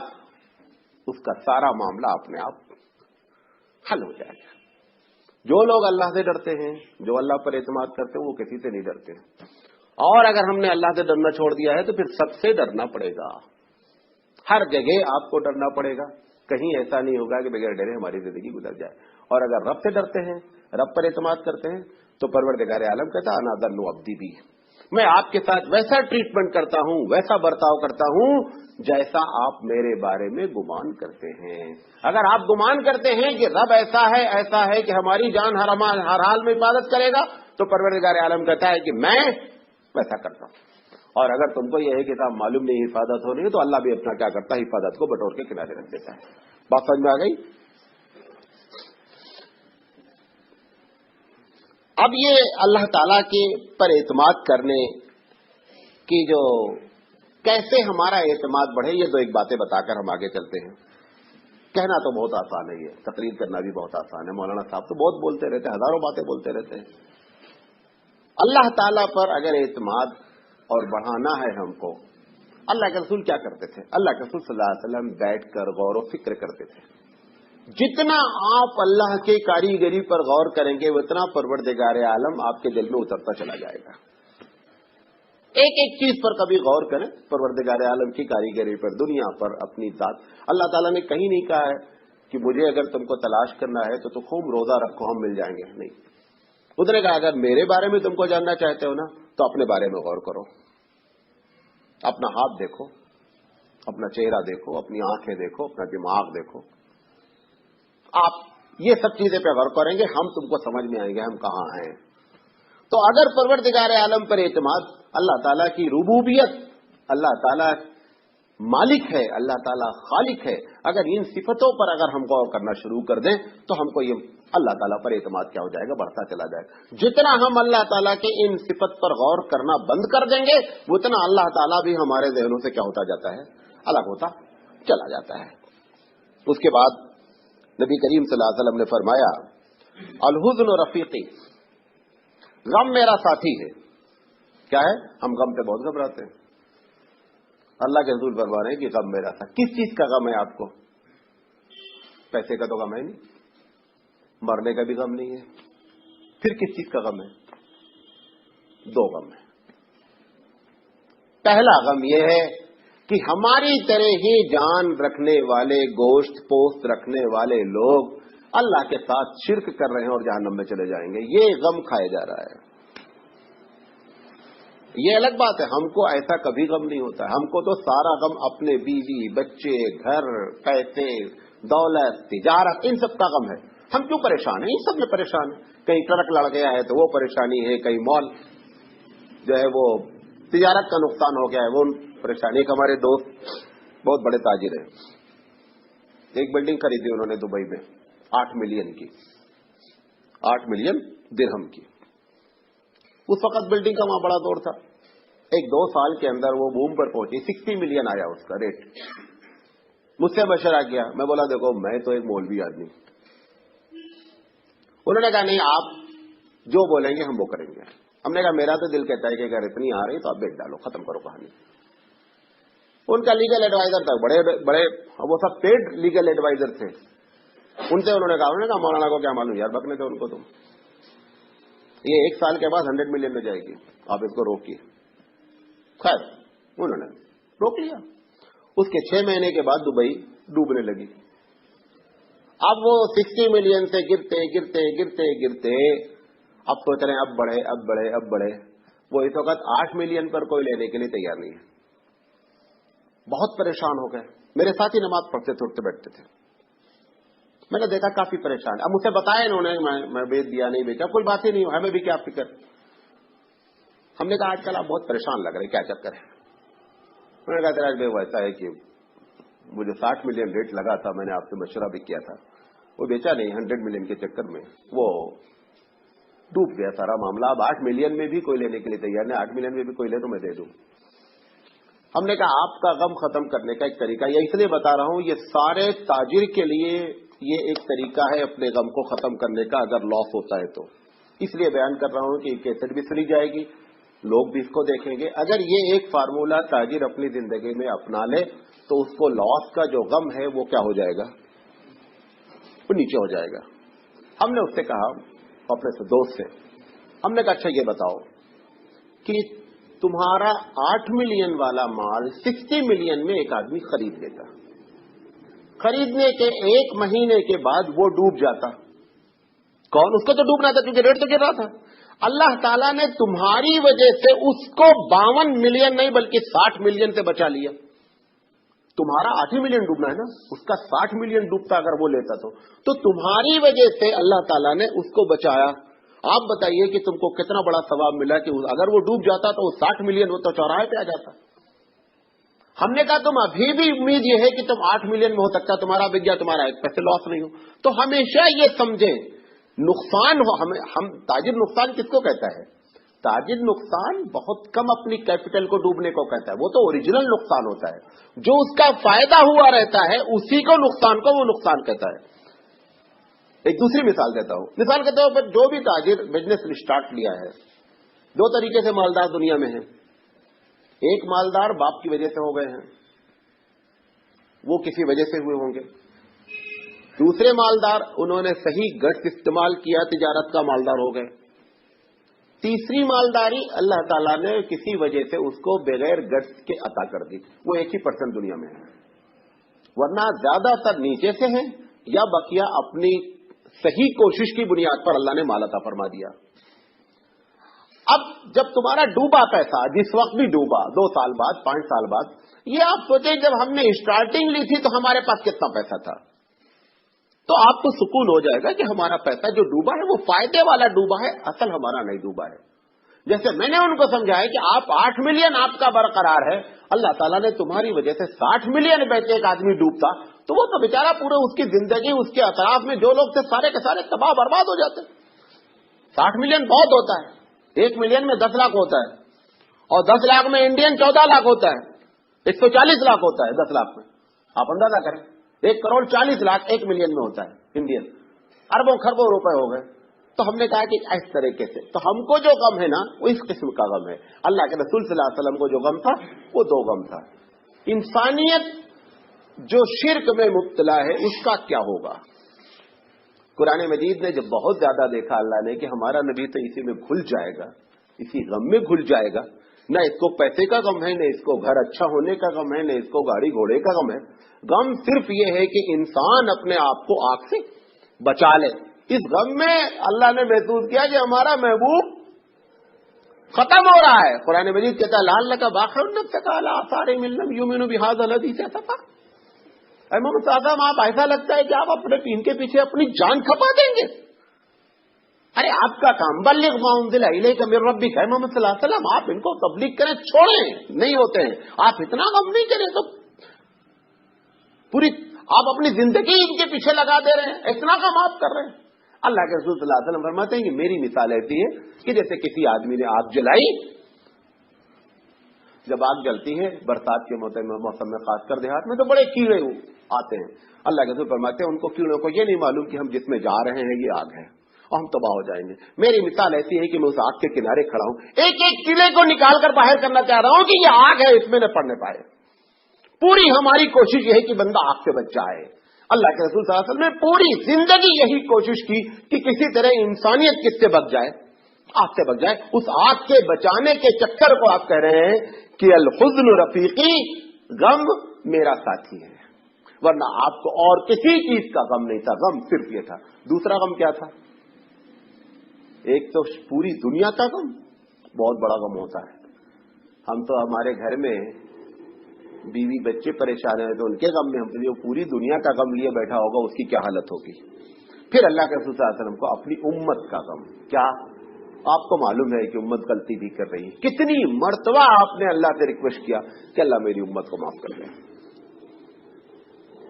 اس کا سارا معاملہ اپنے آپ حل ہو جائے گا. جو لوگ اللہ سے ڈرتے ہیں, جو اللہ پر اعتماد کرتے ہیں, وہ کسی سے نہیں ڈرتے ہیں. اور اگر ہم نے اللہ سے ڈرنا چھوڑ دیا ہے تو پھر سب سے ڈرنا پڑے گا. ہر جگہ آپ کو ڈرنا پڑے گا. کہیں ایسا نہیں ہوگا کہ بغیر ڈرے ہماری زندگی گزر جائے. اور اگر رب سے ڈرتے ہیں, رب پر اعتماد کرتے ہیں, تو پروردگار عالم کہتا ہے انا ذل عبدی بھی, میں آپ کے ساتھ ویسا ٹریٹمنٹ کرتا ہوں, ویسا برتاؤ کرتا ہوں جیسا آپ میرے بارے میں گمان کرتے ہیں. اگر آپ گمان کرتے ہیں کہ رب ایسا ہے کہ ہماری جان ہر حال میں حفاظت کرے گا, تو پروردگار عالم کہتا ہے کہ میں ویسا کرتا ہوں. اور اگر تم کو یہ ہے کہ صاحب معلوم نہیں حفاظت ہو رہی ہے, تو اللہ بھی اپنا کیا کرتا ہے, حفاظت کو بٹور کے کنارے رکھ دیتا ہے. بات سمجھ میں آ گئی؟ اب یہ اللہ تعالیٰ کے پر اعتماد کرنے کی جو کیسے ہمارا اعتماد بڑھے, یہ دو ایک باتیں بتا کر ہم آگے چلتے ہیں. کہنا تو بہت آسان ہے, یہ تقریر کرنا بھی بہت آسان ہے. مولانا صاحب تو بہت بولتے رہتے ہیں, ہزاروں باتیں بولتے رہتے ہیں. اللہ تعالیٰ پر اگر اعتماد اور بڑھانا ہے ہم کو, اللہ کے رسول کیا کرتے تھے؟ اللہ کے رسول صلی اللہ علیہ وسلم بیٹھ کر غور و فکر کرتے تھے. جتنا آپ اللہ کے کاریگری پر غور کریں گے اتنا پروردگار عالم آپ کے دل میں اترتا چلا جائے گا. ایک ایک چیز پر کبھی غور کریں, پروردگار عالم کی کاریگری پر, دنیا پر, اپنی ذات. اللہ تعالیٰ نے کہیں نہیں کہا ہے کہ مجھے اگر تم کو تلاش کرنا ہے تو خوب روزہ رکھو ہم مل جائیں گے, نہیں. اس نے کہا اگر میرے بارے میں تم کو جاننا چاہتے ہو نا تو اپنے بارے میں غور کرو. اپنا ہاتھ دیکھو, اپنا چہرہ دیکھو, اپنی آنکھیں دیکھو, اپنا دماغ دیکھو. آپ یہ سب چیزیں پہ غور کریں گے, ہم تم کو سمجھ میں آئیں گے ہم کہاں ہیں. تو اگر پروردگار عالم پر اعتماد, اللہ تعالیٰ کی ربوبیت, اللہ تعالیٰ مالک ہے, اللہ تعالیٰ خالق ہے, اگر ان صفتوں پر اگر ہم غور کرنا شروع کر دیں تو ہم کو یہ اللہ تعالیٰ پر اعتماد کیا ہو جائے گا, بڑھتا چلا جائے گا. جتنا ہم اللہ تعالیٰ کے ان صفت پر غور کرنا بند کر دیں گے اتنا اللہ تعالیٰ بھی ہمارے ذہنوں سے کیا ہوتا جاتا ہے, الگ ہوتا چلا جاتا ہے. اس کے بعد نبی کریم صلی اللہ علیہ وسلم نے فرمایا الحزن رفیقی, غم میرا ساتھی ہے. کیا ہے؟ ہم غم پہ بہت گھبراتے ہیں. اللہ کے رسول فرما رہے ہیں کہ غم میرا ساتھی. کس چیز کا غم ہے آپ کو؟ پیسے کا تو غم ہے نہیں, مرنے کا بھی غم نہیں ہے, پھر کس چیز کا غم ہے؟ دو غم ہے. پہلا غم یہ ہے کہ ہماری طرح ہی جان رکھنے والے, گوشت پوست رکھنے والے لوگ اللہ کے ساتھ شرک کر رہے ہیں اور جہنم میں چلے جائیں گے. یہ غم کھایا جا رہا ہے. یہ الگ بات ہے, ہم کو ایسا کبھی غم نہیں ہوتا. ہم کو تو سارا غم اپنے بیوی, بچے, گھر, پیسے, دولت, تجارت, ان سب کا غم ہے. ہم کیوں پریشان ہیں؟ ان سب میں پریشان ہیں. کہیں ٹرک لڑ گیا ہے تو وہ پریشانی ہے, کہیں مال جو ہے وہ تجارت کا نقصان ہو گیا ہے وہ پریشانی. ایک ہمارے دوست بہت بڑے تاجر ہیں, ایک بلڈنگ خریدی انہوں نے دبئی میں 8 ملین کی, 8 ملین درہم کی. اس وقت بلڈنگ کا وہاں بڑا دور تھا. 1-2 سال کے اندر وہ بوم پر پہنچی, 60 ملین آیا اس کا ریٹ. مجھ سے مشورہ کیا, میں بولا دیکھو میں تو ایک مولوی آدمی. انہوں نے کہا نہیں آپ جو بولیں گے ہم وہ کریں گے. ہم نے کہا میرا تو دل کہتا ہے کہ اگر اتنی آ رہی تو آپ بیچ ڈالو, ختم کرو کہانی. ان کا لیگل ایڈوائزر تھا, بڑے بڑے وہ سب پیڈ لیگل ایڈوائزر تھے. उन्होंने कहा मौलाना को क्या मालूम यार, बकने दो उनको, तुम ये 1 साल के बाद 100 मिलियन में जाएगी, आप इसको रोकिए। खैर उन्होंने रोक लिया। उसके 6 महीने के बाद दुबई डूबने लगी। अब वो 60 मिलियन से गिरते गिरते गिरते गिरते अब सोच रहे हैं अब बढ़े अब बढ़े अब बढ़े। वो इस वक्त 8 मिलियन पर कोई लेने के लिए तैयार नहीं है। बहुत परेशान हो गए। मेरे साथ ही नमाज पढ़ते थे, उठते बैठते थे। मैंने देखा काफी परेशान। अब मुझसे बताया इन्होंने, मैं बेच दिया नहीं बेचा, कोई बात ही नहीं, हमें भी क्या फिक्र। हमने कहा आजकल आप बहुत परेशान लग रहे, क्या चक्कर है? उन्होंने कहा तेरा भाई वैसा है कि मुझे 60 मिलियन रेट लगा था, मैंने आपसे मशवरा भी किया था, वो बेचा नहीं, 100 मिलियन के चक्कर में वो डूब गया सारा मामला। अब 8 मिलियन में भी कोई लेने के लिए तैयार नहीं, 8 मिलियन में भी कोई ले तो मैं दे दूं। हमने कहा आपका गम खत्म करने का एक तरीका, ये इसलिए बता रहा हूं, ये सारे ताजिर के लिए ये एक तरीका है अपने गम को खत्म करने का, अगर लॉस होता है तो। इसलिए बयान कर रहा हूं कि कैसेट भी सुनी जाएगी, लोग भी इसको देखेंगे। अगर ये एक फार्मूला ताजिर अपनी जिंदगी में अपना ले तो उसको लॉस का जो गम है वो क्या हो जाएगा, वो नीचे हो जाएगा। हमने उससे कहा, अपने से दोस्त से, हमने कहा अच्छा ये बताओ कि तुम्हारा 8 मिलियन वाला माल 60 मिलियन में एक आदमी खरीद लेता, खरीदने के 1 महीने के बाद वो डूब जाता, कौन? उसको तो डूबना था क्योंकि रेट तो गिर रहा था। अल्लाह ताला ने तुम्हारी वजह से उसको 52 मिलियन नहीं बल्कि 60 मिलियन से बचा लिया। तुम्हारा 8 मिलियन डूबना है ना, उसका 60 मिलियन डूबता अगर वो लेता तो तुम्हारी वजह से अल्लाह ताला ने उसको बचाया। आप बताइए कि तुमको कितना बड़ा सवाब मिला कि अगर वो डूब जाता तो 60 मिलियन वो तो चौराहे पे आ जाता। हमने कहा तुम अभी भी उम्मीद ये है कि तुम 8 मिलियन में हो सकता तुम्हारा बिक गया, तुम्हारा एक पैसे लॉस नहीं हो। तो हमेशा ये समझें नुकसान हो, हम ताजिर नुकसान किसको कहता है? ताजिर नुकसान बहुत कम अपनी कैपिटल को डूबने को कहता है, वो तो ओरिजिनल नुकसान होता है, जो उसका फायदा हुआ रहता है उसी को नुकसान को वो नुकसान कहता है। एक दूसरी मिसाल देता हूं। मिसाल के तौर पर जो भी ताजिर बिजनेस स्टार्ट लिया है, 2 तरीके से मालदार दुनिया में है। एक मालदार बाप की वजह से हो गए हैं, वो किसी वजह से हुए होंगे। दूसरे मालदार उन्होंने सही गट्स इस्तेमाल किया, तिजारत का मालदार हो गए। तीसरी मालदारी अल्लाह ताला ने किसी वजह से उसको बगैर गट्स के अता कर दी, वो 1% दुनिया में है, वरना ज्यादातर नीचे से हैं या बकिया अपनी सही कोशिश की बुनियाद पर अल्लाह ने माल अता फरमा दिया। अब जब तुम्हारा डूबा पैसा, जिस वक्त भी डूबा, 2 साल बाद 5 साल बाद, ये आप सोचे जब हमने स्टार्टिंग ली थी तो हमारे पास कितना पैसा था, तो आपको सुकून हो जाएगा कि हमारा पैसा जो डूबा है वो फायदे वाला डूबा है, असल हमारा नहीं डूबा है। जैसे मैंने उनको समझाया कि आप 8 मिलियन आपका बरकरार है, अल्लाह ताला ने तुम्हारी वजह से 60 मिलियन बेच एक आदमी डूबता तो वो तो बेचारा पूरे उसकी जिंदगी, उसके अतराफ में जो लोग थे सारे के सारे तबाह बर्बाद हो जाते। 60 मिलियन बहुत होता है, 1 मिलियन में 10 लाख होता है, और 10 लाख में इंडियन 14 लाख होता है, 140 लाख होता है 10 लाख में। आप अंदाजा करें, 1 करोड़ 40 लाख 1 मिलियन में होता है इंडियन, अरबों खरबों रुपए हो गए। तो हमने कहा कि इस तरीके से, तो हमको जो गम है ना वो इस किस्म का गम है। अल्लाह के रसूल सल्लल्लाहु अलैहि वसल्लम को जो गम था वो 2 गम था। इंसानियत जो शिर्क में मुब्तला है उसका क्या होगा? कुरान मजीद ने जब बहुत ज्यादा देखा अल्लाह ने कि हमारा नबी तो इसी में घुल जाएगा, इसी गम में घुल जाएगा, न इसको पैसे का गम है, न इसको घर अच्छा होने का गम है, न इसको गाड़ी घोड़े का गम है। गम सिर्फ ये है कि इंसान अपने आप को आग से बचा ले। इस गम में अल्लाह ने महसूस किया कि हमारा महबूब खत्म हो रहा है। कुरान मजीद कहता है लाल का बाखर सारे मिलना यूमिनु बिहाज़ल हदीस ऐसा। मोहम्मद साहब आप ऐसा लगता है कि आप अपने इनके पीछे अपनी जान खपा देंगे। अरे आपका काम बल्लिग मा उनज़िला इलैका मिन रब्बिक है मोहम्मद सल्लल्लाहु अलैहि वसल्लम, आप इनको तबलीग करें, छोड़ें नहीं होते हैं। आप इतना गम नहीं करें तो पूरी आप अपनी जिंदगी इनके पीछे लगा दे रहे हैं, इतना कम आप कर रहे हैं। अल्लाह के रसूल सल्लल्लाहु अलैहि वसल्लम फरमाते हैं कि मेरी मिसाल ऐसी है कि जैसे किसी आदमी ने आग जलाई, जब आग जलती है बरसात के मौसम में खासकर देहात में तो बड़े कीड़े आते हैं। अल्लाह के रसूल फरमाते हैं उनको कीड़ों को ये नहीं मालूम कि हम जिसमें जा रहे हैं ये आग है और हम तबाह हो जाएंगे। मेरी मिसाल ऐसी है कि मैं उस आग के किनारे खड़ा हूं, एक एक कीड़े को निकाल कर बाहर करना चाह रहा हूं कि ये आग है, इसमें न पड़ने पाए। पूरी हमारी कोशिश यह है कि बंदा आग से बच जाए। اللہ کے रसूल صلی اللہ علیہ وسلم نے पूरी जिंदगी यही कोशिश की कि किसी तरह इंसानियत किससे बच जाए, आग से बच जाए। उस आग से बचाने के चक्कर को आप कह रहे हैं कि अल हुज़्न रफीकी, गम मेरा साथी है, वरना आपको और किसी चीज का गम नहीं था, गम सिर्फ ये था। दूसरा गम क्या था? एक तो पूरी दुनिया का गम, बहुत बड़ा गम होता है। हम तो हमारे घर में बीवी बच्चे परेशान है तो उनके गम में, हम जो पूरी दुनिया का गम लिए बैठा होगा उसकी क्या हालत होगी। फिर अल्लाह के रसूल सल्लल्लाहु अलैहि वसल्लम को अपनी उम्मत का गम, क्या आपको मालूम है कि उम्मत गलती भी कर रही है? कितनी मर्तबा आपने अल्लाह से रिक्वेस्ट किया कि अल्लाह मेरी उम्मत को माफ कर दे।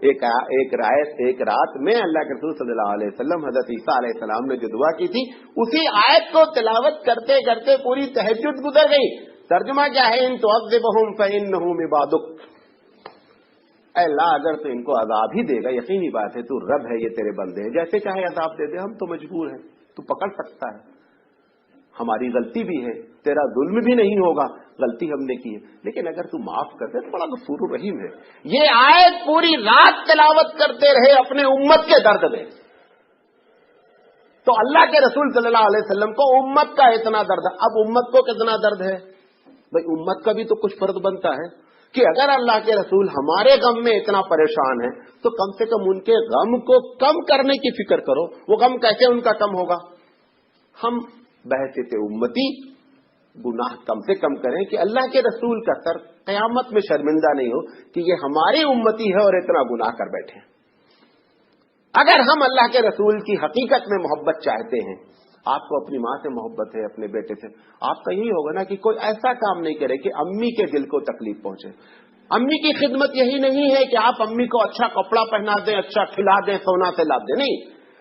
एक रात में अल्लाह के रसूल सल्लल्लाहु अलैहि वसल्लम हजरत ईसा अलैहि सलाम ने जो दुआ की थी, उसी आयत को तिलावत करते करते पूरी तहज्जुद गुजर गई। तर्जुमा क्या है? इन तुअज़्ज़िबहुम फइन्नहुम इबादुक, अल्लाह अगर तो इनको अजाब ही देगा, यकीनी बात है तू रब है, ये तेरे बंदे हैं, जैसे चाहे अजाब दे दे, हम तो मजबूर हैं, तू पकड़ सकता है, हमारी गलती भी है, तेरा जुल्म भी नहीं होगा, गलती हमने की है, लेकिन अगर तू माफ कर दे तो बड़ा गफूर रहीम है। ये आयत पूरी रात तिलावत करते रहे अपने उम्मत के दर्द में। तो अल्लाह के रसूल सल्लल्लाहु अलैहि वसल्लम को उम्मत का इतना दर्द, अब उम्मत को कितना दर्द है भाई, उम्मत का भी तो कुछ फर्ज बनता है कि अगर अल्लाह के रसूल हमारे गम में इतना परेशान है तो कम से कम उनके गम को कम करने की फिक्र करो। वो गम कैसे उनका कम होगा? हम बहसीते उम्मती गुनाह कम से कम करें कि अल्लाह के रसूल का सर कयामत में शर्मिंदा नहीं हो कि ये हमारी उम्मती है और इतना गुनाह कर बैठे। अगर हम अल्लाह के रसूल की हकीकत में मोहब्बत चाहते हैं, आपको अपनी माँ से मोहब्बत है, अपने बेटे से, आपका यही होगा ना कि कोई ऐसा काम नहीं करे कि अम्मी के दिल को तकलीफ पहुंचे। अम्मी की खिदमत यही नहीं है कि आप अम्मी को अच्छा कपड़ा पहना दें, अच्छा खिला दें, सोना से लाद दें, नहीं।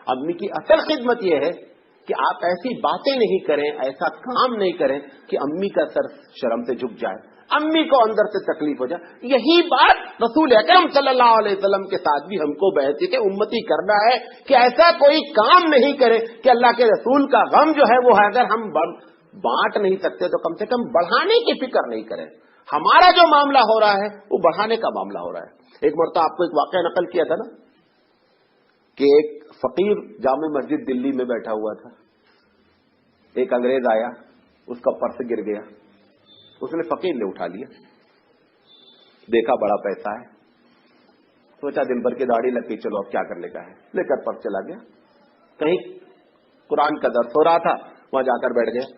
अम्मी की असल खिदमत यह है कि आप ऐसी बातें नहीं करें, ऐसा काम नहीं करें कि अम्मी का सर शर्म से झुक जाए, अम्मी को अंदर से तकलीफ हो जाए। यही बात रसूल अकरम सल्लल्लाहु अलैहि वसल्लम के साथ भी हमको बहसी के उम्मती करना है कि ऐसा कोई काम नहीं करे कि अल्लाह के रसूल का गम जो है वो है, अगर हम बांट नहीं सकते तो कम से कम बढ़ाने की फिक्र नहीं करें। हमारा जो मामला हो रहा है वो बढ़ाने का मामला हो रहा है। एक मरतबा आपको एक वाकया नकल किया था ना कि एक फकीर जामे मस्जिद दिल्ली में बैठा हुआ था, एक अंग्रेज आया, उसका पर्स गिर गया, उसने फकीर ने उठा लिया, देखा बड़ा पैसा है, सोचा दिन भर की दाढ़ी लग गई, चलो अब क्या करने का है, लेकर पर्स चला गया। कहीं कुरान का दर्स हो रहा था, वहां जाकर बैठ गया।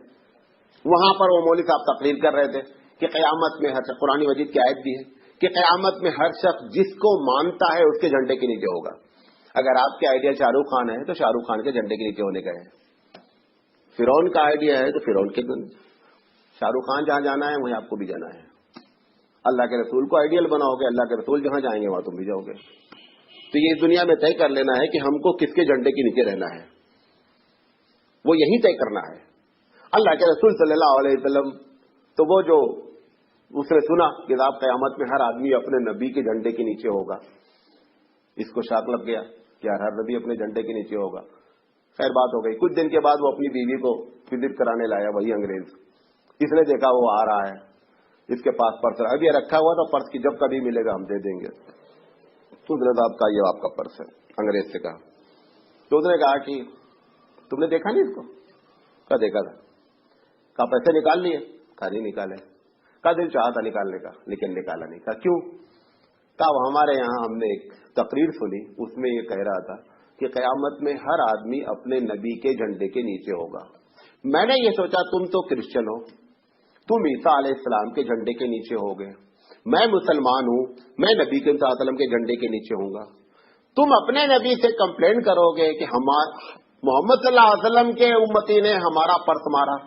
वहां पर वो मौलवी साहब तकरीर कर रहे थे कि कयामत में हर, कुरान मजीद की आयत भी है कि कयामत में हर शख्स जिसको मानता है उसके झंडे के नीचे होगा। अगर आपके आइडिया शाहरुख खान है तो शाहरुख खान के झंडे के नीचे होने का है, फिरौन का आइडिया है तो फिरौन के, शाहरुख खान जहां जाना है वहीं आपको भी जाना है। अल्लाह के रसूल को आइडियल बनाओगे, अल्लाह के रसूल जहां जाएंगे वहां तुम भी जाओगे। तो ये दुनिया में तय कर लेना है कि हमको किसके झंडे के नीचे रहना है, वो यही तय करना है। अल्लाह के रसूल सल्लल्लाहु अलैहि वसल्लम तो वो जो उसने सुना कि आप कयामत में हर आदमी अपने नबी के झंडे के नीचे होगा, इसको शाक लग गया कि यार हर नबी अपने झंडे के नीचे होगा। खैर बात हो गई। कुछ दिन के बाद वो अपनी बीवी को विजिट कराने लाया, वही अंग्रेज। इसने देखा वो आ रहा है, इसके पास पर्स अभी ये रखा हुआ था, पर्स की जब कभी मिलेगा हम दे देंगे। तो उसने कहा आपका ये आपका पर्स है, अंग्रेज से कहा। तो उसने कहा कि तुमने देखा नहीं इसको? कहा देखा था। कहा पैसे निकाल लिए? कहा नहीं निकाले। कहा दिल चाहा था निकालने का लेकिन निकाला नहीं। कहा क्यों? कहा हमारे यहाँ हमने एक तकरीर सुनी, उसमें ये कह रहा था कि कयामत में हर आदमी अपने नबी के झंडे के नीचे होगा। मैंने ये सोचा तुम तो क्रिश्चियन हो, तुम ईसा अलैहिस्सलाम के झंडे के नीचे हो गए, मैं मुसलमान हूं, मैं नबी के सल्लल्लाहु के झंडे के नीचे होऊंगा। तुम अपने नबी से कंप्लेन करोगे कि मोहम्मद सल्लल्लाहु अलैहि वसल्लम के उम्मती ने हमारा पर्स मारा,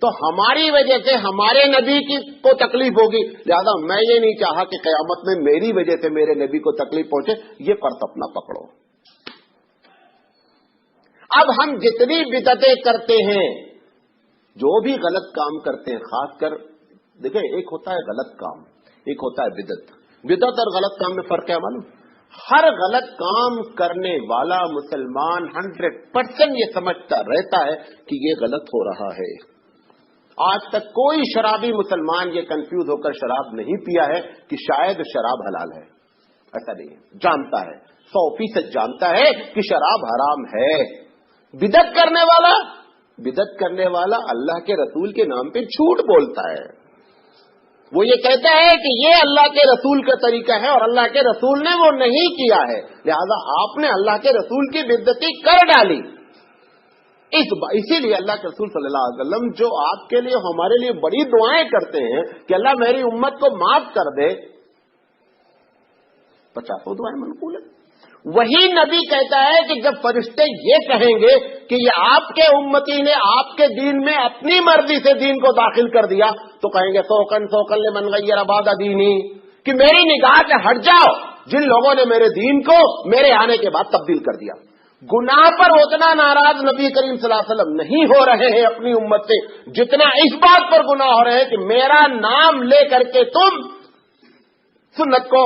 तो हमारी वजह से हमारे नबी को तकलीफ होगी, लिहाजा मैं ये नहीं चाहा कि कयामत में मेरी वजह से मेरे नबी को तकलीफ पहुंचे, ये पर्स अपना पकड़ो। अब हम जितनी बिदअतें करते हैं, जो भी गलत काम करते हैं, खासकर देखिए एक होता है गलत काम, एक होता है बिदअत। बिदअत और गलत काम में फर्क है मालूम? हर गलत काम करने वाला मुसलमान 100% ये समझता रहता है कि ये गलत हो रहा है। आज तक कोई शराबी मुसलमान ये कंफ्यूज होकर शराब नहीं पिया है कि शायद शराब हलाल है, ऐसा नहीं है। जानता है, 100% जानता है कि शराब हराम है। बिदअत करने वाला अल्लाह के रसूल के नाम पे झूठ बोलता है। वो ये कहता है कि ये अल्लाह के रसूल का तरीका है और अल्लाह के रसूल ने वो नहीं किया है, लिहाजा आपने अल्लाह के रसूल की बिदअती कर डाली। इसीलिए अल्लाह के रसूल सल्लल्लाहु अलैहि वसल्लम जो आपके लिए हमारे लिए बड़ी दुआएं करते हैं कि अल्लाह मेरी उम्मत को माफ कर दे, 50 दुआएं मनकूल है। वही नबी कहता है कि जब फरिश्ते ये कहेंगे कि ये आपके उम्मती ने आपके दीन में अपनी मर्जी से दीन को दाखिल कर दिया, तो कहेंगे सोकन ले मन गय्यर बादा दीनी, कि मेरी निगाह से हट जाओ जिन लोगों ने मेरे दीन को मेरे आने के बाद तब्दील कर दिया। गुनाह पर उतना नाराज नबी करीम सल्लल्लाहु अलैहि वसल्लम नहीं हो रहे हैं अपनी उम्मत से जितना इस बात पर गुनाह हो रहे हैं कि मेरा नाम लेकर के तुम सुन्नत को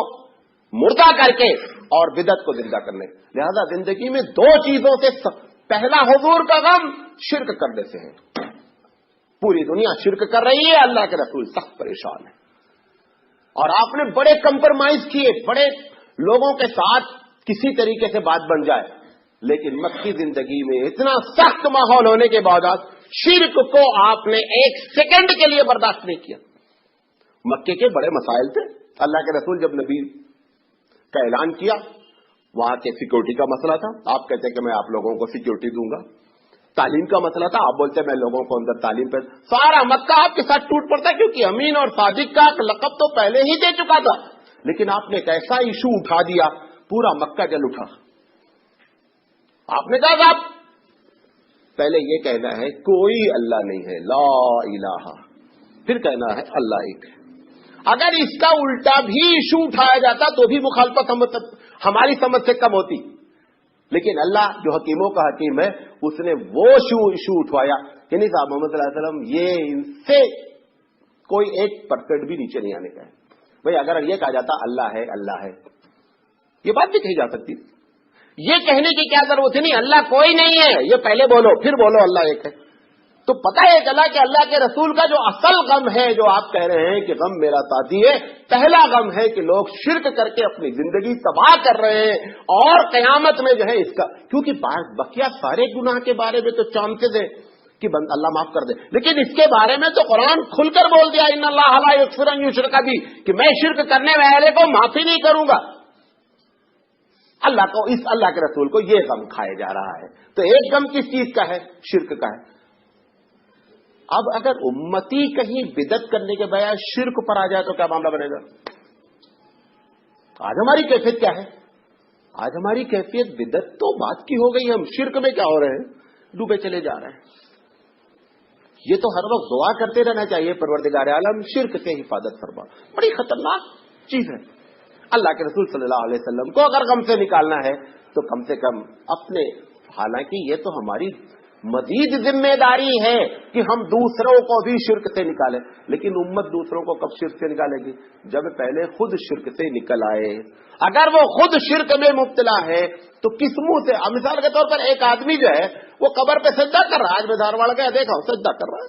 मुर्दा करके और बिदअत को जिंदा करने। लिहाजा जिंदगी में 2 चीजों से पहला हुजूर का गम शिर्क करने से है। पूरी दुनिया शिर्क कर रही है, अल्लाह के रसूल सख्त परेशान है और आपने बड़े कंप्रोमाइज किए, बड़े लोगों के साथ किसी तरीके से बात बन जाए, लेकिन मक्की जिंदगी में इतना सख्त माहौल होने के बावजूद शिर्क को आपने 1 सेकंड के लिए बर्दाश्त नहीं किया। मक्के के बड़े मसाइल थे। अल्लाह के रसूल जब नबी का ऐलान किया, वहां के सिक्योरिटी का मसला था, आप कहते कि मैं आप लोगों को सिक्योरिटी दूंगा। तालीम का मसला था, आप बोलते मैं लोगों को अंदर तालीम पे। सारा मक्का आपके साथ टूट पड़ता, क्योंकि अमीन और सादिक का लक़ब तो पहले ही दे चुका था, लेकिन आपने एक ऐसा इशू उठा दिया, पूरा मक्का जल उठा। आपने कहा आप पहले ये कहना है कोई अल्लाह नहीं है, ला इलाहा, फिर कहना है अल्लाह एक है। अगर इसका उल्टा भी इशू उठाया जाता तो भी मुखालफत हमारी समझ से कम होती, लेकिन अल्लाह जो हकीमों का हकीम है उसने वो इशू उठवाया कि नहीं साहब मोहम्मद सल्लल्लाहु अलैहि वसल्लम ये इनसे कोई 1% भी नीचे नहीं आने का है। भाई अगर ये कहा जाता अल्लाह है, ये बात भी कही जा सकती, ये कहने की क्या जरूरत है, नहीं अल्लाह कोई नहीं है, ये पहले बोलो फिर बोलो अल्लाह एक है। तो पता है चला कि अल्लाह के रसूल का जो असल गम है, जो आप कह रहे हैं कि गम मेरा साथी है, पहला गम है कि लोग शिर्क करके अपनी जिंदगी तबाह कर रहे हैं और कयामत में जो है इसका, क्योंकि बकिया सारे गुनाह के बारे में तो जानते थे कि अल्लाह माफ कर दे, लेकिन इसके बारे में तो कुरान खुलकर बोल दिया इन्नल्लाह ला यग़फ़िरु अन युश्रका बिही, कि मैं शिर्क करने वाले को माफी नहीं करूंगा। अल्लाह को, इस अल्लाह के रसूल को ये गम खाया जा रहा है। तो एक गम किस चीज का है, शिर्क का है। अब अगर उम्मती कहीं बिदअत करने के बजाय शिर्क पर आ जाए तो क्या मामला बनेगा? आज हमारी कैफियत क्या है? आज हमारी कैफियत बिदअत तो बात की हो गई, हम शिर्क में क्या हो रहे हैं, डूबे चले जा रहे हैं। ये तो हर वक्त दुआ करते रहना चाहिए, परवरदिगार आलम शिर्क से हिफाजत फरमा। बड़ी खतरनाक चीज है। अल्लाह के रसूल सल्लल्लाहु अलैहि वसल्लम को अगर गम से निकालना है तो कम से कम अपने, हालांकि ये तो हमारी मजीद जिम्मेदारी है कि हम दूसरों को भी शिर्क से निकालें, लेकिन उम्मत दूसरों को कब शिर्क से निकालेगी? जब पहले खुद शिर्क से निकल आए। अगर वो खुद शिर्क में मुब्तला है तो किस मुंह से? मिसाल के तौर पर एक आदमी जो है वो कब्र पे सजदा कर रहा है, आज मैं धारवाड़ गया देखा सजदा कर रहा है,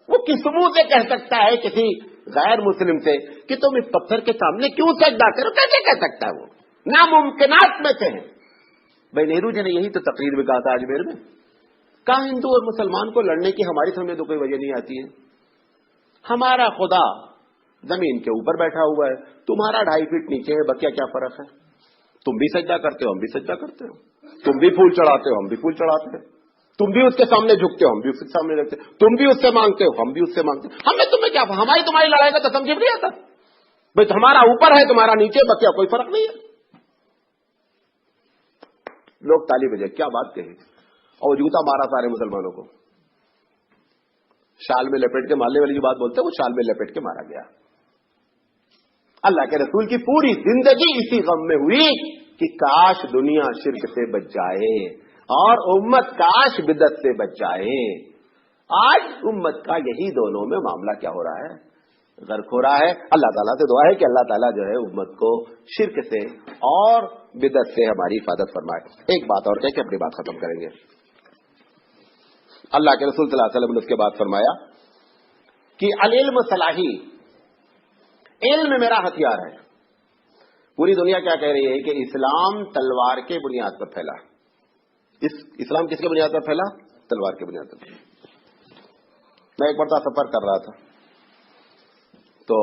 वो किस मुंह से कह सकता है किसी गैर मुस्लिम से कि तुम इस पत्थर के सामने क्यों सजदा करो? कैसे कह सकता है? वो नामुमकिनात में से है। भाई नेहरू जी ने यही तो तकरीर में कहा था अजमेर में, कहा हिंदू और मुसलमान को लड़ने की हमारी समझ में तो कोई वजह नहीं आती है। हमारा खुदा जमीन के ऊपर बैठा हुआ है, तुम्हारा 2.5 फीट नीचे है, बकिया क्या फर्क है? तुम भी सजदा करते हो, हम भी सजदा करते हो, तुम भी फूल चढ़ाते हो, हम भी फूल चढ़ाते हैं, तुम भी उसके सामने झुकते हो, हम भी उसके सामने रखते, तुम भी उससे मांगते हो, हम भी उससे मांगते हो। हमें तुम्हें क्या, हमारी तुम्हारी लड़ाई का तो समझ नहीं आता। भाई हमारा ऊपर है, तुम्हारा नीचे, बकिया कोई फर्क नहीं है। लोग ताली बजे, क्या बात कही, और जूता मारा सारे मुसलमानों को, शाल में लपेट के मारने वाली जो बात बोलते हैं वो शाल में लपेट के मारा गया। अल्लाह के रसूल की पूरी जिंदगी इसी गम में हुई कि काश दुनिया शिर्क से बच जाए और उम्मत काश बिदअत से बच जाए। आज उम्मत का यही दोनों में मामला क्या हो रहा है, गर्क हो रहा है। अल्लाह ताला से दुआ है कि अल्लाह ताला जो है उम्मत को शिर्क से और बिदअत से हमारी हिफाजत फरमाए। एक बात और कह के अपनी बात खत्म करेंगे। अल्लाह के रसूल सल्लल्लाहु अलैहि वसल्लम ने उसके बाद फरमाया कि अल इल्म सलाही, इल्म मेरा हथियार है। पूरी दुनिया क्या कह रही है कि इस्लाम तलवार के बुनियाद पर फैला। इस्लाम किसके बुनियाद पर फैला? तलवार के बुनियाद पर। मैं एक मरतबा सफर कर रहा था तो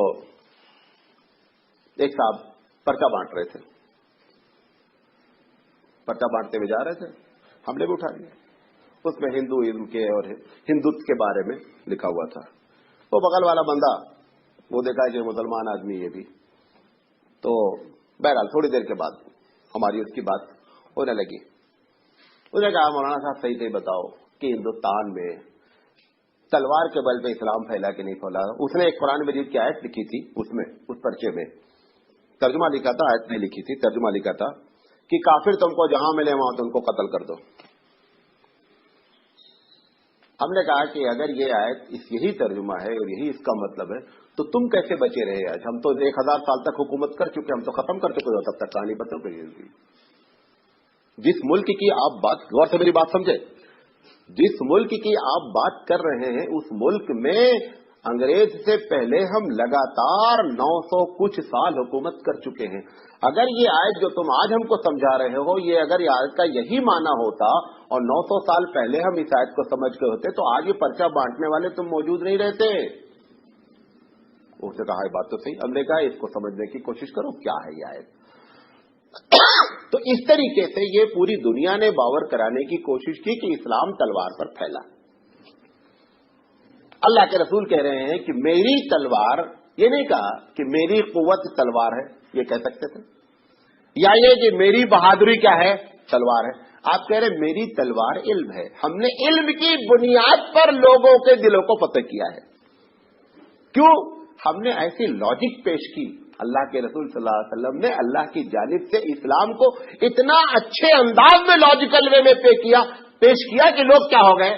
एक साहब पर्चा बांट रहे थे, पर्चा बांटते हुए जा रहे थे, हमने भी उठा लिया। उसमें हिंदुइज्म के और हिंदुत्व के बारे में लिखा हुआ था। वो बगल वाला बंदा वो देखा कि मुसलमान आदमी ये भी, तो बहरहाल थोड़ी देर के बाद हमारी उसकी बात होने लगी। उसने कहा मौलाना साहब सही से बताओ कि हिंदुस्तान में तलवार के बल पे इस्लाम फैला कि नहीं फैला। उसने एक कुरान मजीद की आयत लिखी थी, उसमें उस पर्चे में तर्जुमा लिखा था, आयत नहीं लिखी थी, तर्जुमा लिखा था कि काफिर तुमको जहां मिले वहां तुमको कत्ल कर दो। हमने कहा कि अगर ये आयत यही तर्जुमा है और यही इसका मतलब है तो तुम कैसे बचे रहे? आज हम तो 1000 साल तक हुकूमत कर चुके, हम तो खत्म कर चुके हो, तब तक कहानी बदल गई। जिस मुल्क की आप बात, गौर से मेरी बात समझे, जिस मुल्क की आप बात कर रहे हैं उस मुल्क में अंग्रेज से पहले हम लगातार 900 कुछ साल हुकूमत कर चुके हैं। अगर ये आयत जो तुम आज हमको समझा रहे हो, ये अगर ये आयत का यही माना होता और 900 साल पहले हम इस आयत को समझ के होते तो आज ये पर्चा बांटने वाले तुम मौजूद नहीं रहते। उसने कहा बात तो सही। हमने कहा इसको समझने की कोशिश करो क्या है ये आयत। तो इस तरीके से ये पूरी दुनिया ने बावर कराने की कोशिश की कि इस्लाम तलवार पर फैला। अल्लाह के रसूल कह रहे हैं कि मेरी तलवार, ये नहीं कहा कि मेरी कुव्वत तलवार है, ये कह सकते थे, या ये कि मेरी बहादुरी क्या है, तलवार है। आप कह रहे मेरी तलवार इल्म है। हमने इल्म की बुनियाद पर लोगों के दिलों को फतह किया है। क्यों? हमने ऐसी लॉजिक पेश की। अल्लाह के रसूल सल्लल्लाहु अलैहि वसल्लम ने अल्लाह की जानिब से इस्लाम को इतना अच्छे अंदाज में लॉजिकल वे में पेश किया कि लोग क्या हो गए,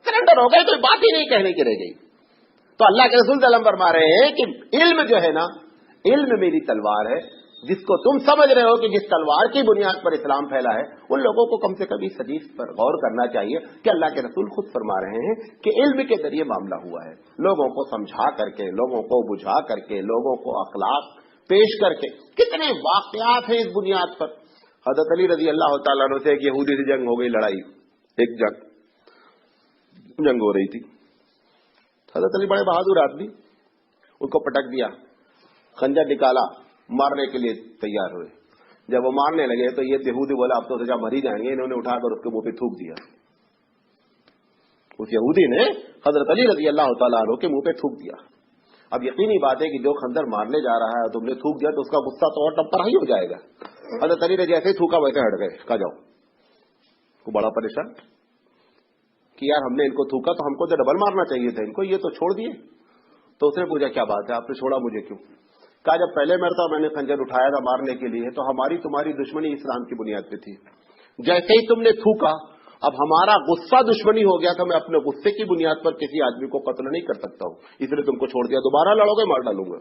सरेंडर हो गए, कोई बात ही नहीं कहने की रह गई। तो अल्लाह के रसूल सल्लल्लाहु अलैहि वसल्लम फरमा रहे हैं कि इल्म जो है ना, इल्म मेरी तलवार है, जिसको तुम समझ रहे हो कि जिस तलवार की बुनियाद पर इस्लाम फैला है, उन लोगों को कम से कम इस हदीस पर गौर करना चाहिए कि अल्लाह के रसूल खुद फरमा रहे हैं कि इल्म के जरिए मामला हुआ है। लोगों को समझा करके, लोगों को बुझा करके, लोगों को अखलाक पेश करके, कितने वाकयात हैं इस बुनियाद पर। हज़रत अली रजी अल्लाह तआला अन्हु से एक यहूदी से जंग हो गई, लड़ाई, एक जंग हो रही थी। हज़रत अली बड़े बहादुर आदमी, उनको पटक दिया, खंजर निकाला, मारने के लिए तैयार हुए। जब वो मारने लगे तो ये यहूदी बोला अब तो सजा मर ही जाएंगे। इन्होंने उठाकर उसके मुंह पे थूक दिया। उस यहूदी ने हजरत अली रजी अल्लाह तआला अन्हु के मुंह पे थूक दिया। अब यकीनी बात है कि जो खंजर मारने जा रहा है तुमने थूक दिया तो उसका गुस्सा तो और टप्पर ही हो जाएगा। हजरत अली ने जैसे ही थूका वैसे हट गए, कहा जाओ। वो बड़ा परेशान कि यार हमने इनको थूका तो हमको तो डबल मारना चाहिए था इनको, ये तो छोड़ दिए। तो उसने पूछा क्या बात है, आपने छोड़ा मुझे क्यों? कहा जब पहले मरतबा मैंने खंजर उठाया था मारने के लिए तो हमारी तुम्हारी दुश्मनी इस्लाम की बुनियाद पे थी। जैसे ही तुमने थूका अब हमारा गुस्सा दुश्मनी हो गया था, मैं अपने गुस्से की बुनियाद पर किसी आदमी को कत्ल नहीं कर सकता हूं, इसलिए तुमको छोड़ दिया। दोबारा लड़ोगे मार डालूंगा।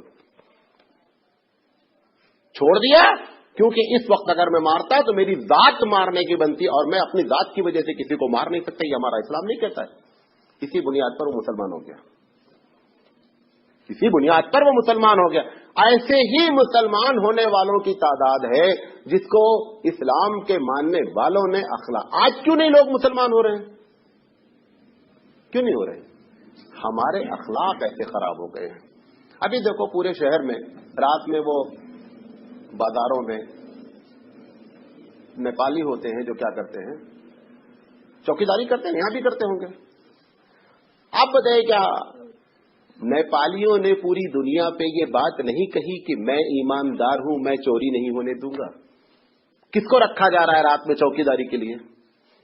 छोड़ दिया क्योंकि इस वक्त अगर मैं मारता तो मेरी जात मारने की बनती और मैं अपनी जात की वजह से किसी को मार नहीं सकता, ये हमारा इस्लाम नहीं कहता है। इसी बुनियाद पर वो मुसलमान हो गया, इसी बुनियाद पर वो मुसलमान हो गया। ऐसे ही मुसलमान होने वालों की तादाद है जिसको इस्लाम के मानने वालों ने अखलाक। आज क्यों नहीं लोग मुसलमान हो रहे हैं? क्यों नहीं हो रहे? हमारे अखलाक ऐसे खराब हो गए हैं। अभी देखो पूरे शहर में रात में वो बाजारों में नेपाली होते हैं जो क्या करते हैं, चौकीदारी करते हैं, यहां भी करते होंगे। आप बताइए क्या नेपालियों ने पूरी दुनिया पे ये बात नहीं कही कि मैं ईमानदार हूं, मैं चोरी नहीं होने दूंगा? किसको रखा जा रहा है रात में चौकीदारी के लिए?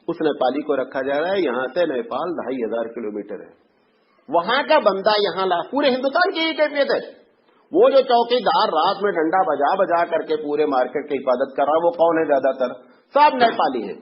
उस नेपाली को रखा जा रहा है। यहां से नेपाल 2500 किलोमीटर है। वहां का बंदा यहां ला, पूरे हिंदुस्तान की यही कैफियत है। वो जो चौकीदार रात में डंडा बजा बजा करके पूरे मार्केट की हिफाजत कर रहा है वो कौन है? ज्यादातर सब नेपाली है।